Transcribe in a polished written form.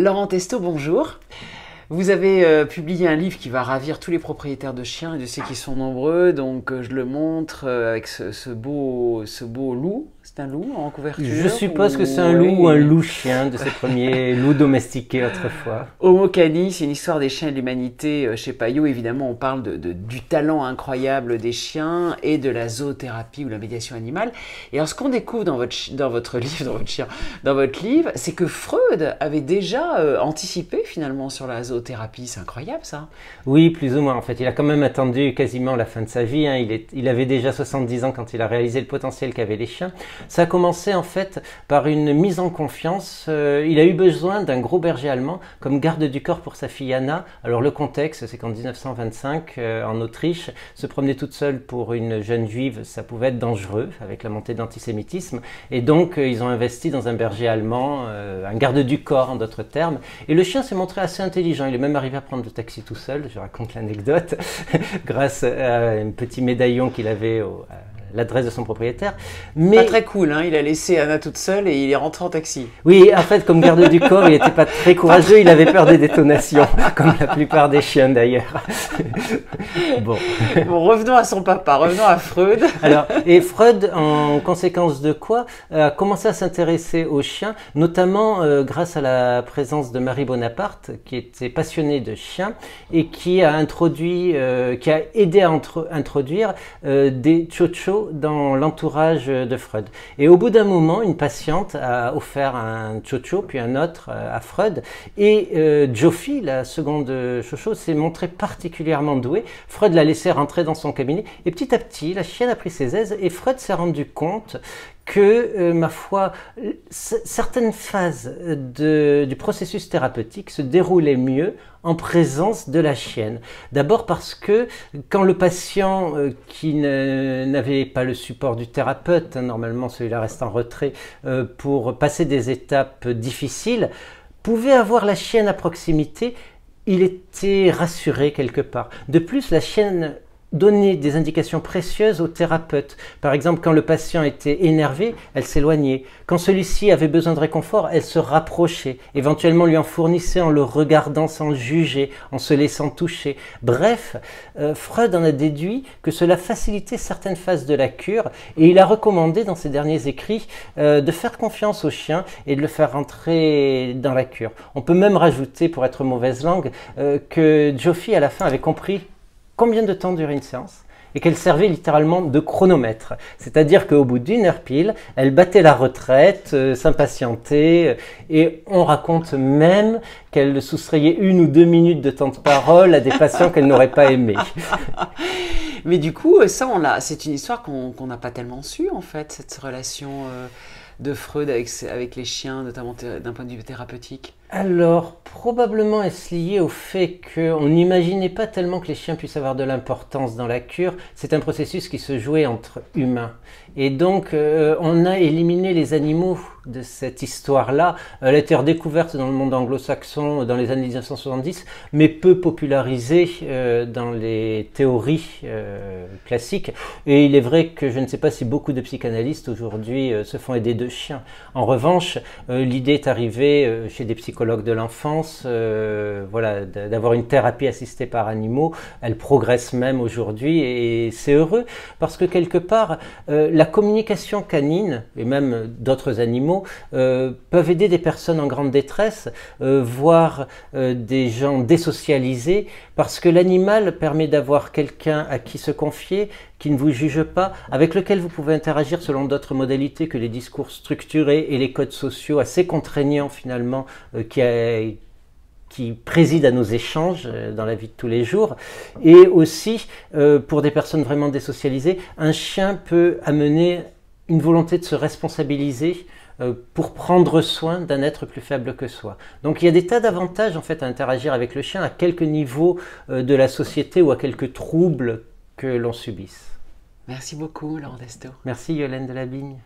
Laurent Testo, bonjour. Vous avez publié un livre qui va ravir tous les propriétaires de chiens, et je sais qu'ils sont nombreux, donc je le montre avec ce beau loup. C'est un loup en couverture? Je suppose que c'est un loup ou un loup-chien, de ces premiers loups domestiqués autrefois. Homo Canis, c'est une histoire des chiens et de l'humanité chez Payot. Évidemment, on parle du talent incroyable des chiens et de la zoothérapie ou la médiation animale. Et alors, ce qu'on découvre dans votre livre, c'est que Freud avait déjà anticipé finalement sur la zoothérapie. C'est incroyable, ça. Oui, plus ou moins. En fait, il a quand même attendu quasiment la fin de sa vie. Il avait déjà 70 ans quand il a réalisé le potentiel qu'avaient les chiens. Ça a commencé en fait par une mise en confiance. Il a eu besoin d'un gros berger allemand comme garde du corps pour sa fille Anna. Alors le contexte, c'est qu'en 1925, en Autriche, se promener toute seule pour une jeune juive, ça pouvait être dangereux avec la montée de l'antisémitisme. Et donc ils ont investi dans un berger allemand, un garde du corps en d'autres termes. Et le chien s'est montré assez intelligent. Il est même arrivé à prendre le taxi tout seul, je raconte l'anecdote, grâce à un petit médaillon qu'il avait à l'adresse de son propriétaire. Mais pas très cool, hein, il a laissé Anna toute seule et il est rentré en taxi. Oui, en fait, comme garde du corps, il n'était pas très courageux, il avait peur des détonations, comme la plupart des chiens d'ailleurs. Bon, revenons à son papa, revenons à Freud. Alors, et Freud, en conséquence de quoi, a commencé à s'intéresser aux chiens, notamment grâce à la présence de Marie Bonaparte, qui était passionnée de chiens et qui a aidé à introduire des tchotchos dans l'entourage de Freud. Et au bout d'un moment, une patiente a offert un tchotcho, puis un autre à Freud. Et Joffy, la seconde chocho, s'est montrée particulièrement douée. Freud l'a laissée rentrer dans son cabinet. Et petit à petit, la chienne a pris ses aises et Freud s'est rendu compte que, ma foi, certaines phases du processus thérapeutique se déroulaient mieux en présence de la chienne. D'abord parce que quand le patient qui n'avait pas le support du thérapeute, normalement celui-là reste en retrait, pour passer des étapes difficiles, pouvait avoir la chienne à proximité, il était rassuré quelque part. De plus, la chienne donner des indications précieuses au thérapeute. Par exemple, quand le patient était énervé, elle s'éloignait. Quand celui-ci avait besoin de réconfort, elle se rapprochait. Éventuellement lui en fournissait en le regardant sans juger, en se laissant toucher. Bref, Freud en a déduit que cela facilitait certaines phases de la cure et il a recommandé dans ses derniers écrits de faire confiance au chien et de le faire rentrer dans la cure. On peut même rajouter, pour être mauvaise langue, que Joffy à la fin avait compris combien de temps durait une séance et qu'elle servait littéralement de chronomètre. C'est-à-dire qu'au bout d'une heure pile, elle battait la retraite, s'impatientait et on raconte même qu'elle soustrayait 1 ou 2 minutes de temps de parole à des patients qu'elle n'aurait pas aimés. Mais du coup, c'est une histoire qu'on n'a pas tellement su en fait, cette relation de Freud avec les chiens, notamment d'un point de vue thérapeutique. Alors, probablement est-ce lié au fait qu'on n'imaginait pas tellement que les chiens puissent avoir de l'importance dans la cure. C'est un processus qui se jouait entre humains. Et donc, on a éliminé les animaux de cette histoire-là. Elle a été redécouverte dans le monde anglo-saxon dans les années 1970, mais peu popularisée dans les théories classiques. Et il est vrai que je ne sais pas si beaucoup de psychanalystes aujourd'hui se font aider de chiens. En revanche, l'idée est arrivée chez des psychologues de l'enfance, voilà, d'avoir une thérapie assistée par animaux. Elle progresse même aujourd'hui et c'est heureux parce que quelque part, la communication canine et même d'autres animaux peuvent aider des personnes en grande détresse, voire des gens désocialisés, parce que l'animal permet d'avoir quelqu'un à qui se confier, qui ne vous juge pas, avec lequel vous pouvez interagir selon d'autres modalités que les discours structurés et les codes sociaux assez contraignants finalement qui président à nos échanges dans la vie de tous les jours. Et aussi, pour des personnes vraiment désocialisées, un chien peut amener une volonté de se responsabiliser pour prendre soin d'un être plus faible que soi. Donc il y a des tas d'avantages en fait à interagir avec le chien à quelques niveaux de la société ou à quelques troubles que l'on subisse. Merci beaucoup, Laurent Testo. Merci, Yolène Delabigne.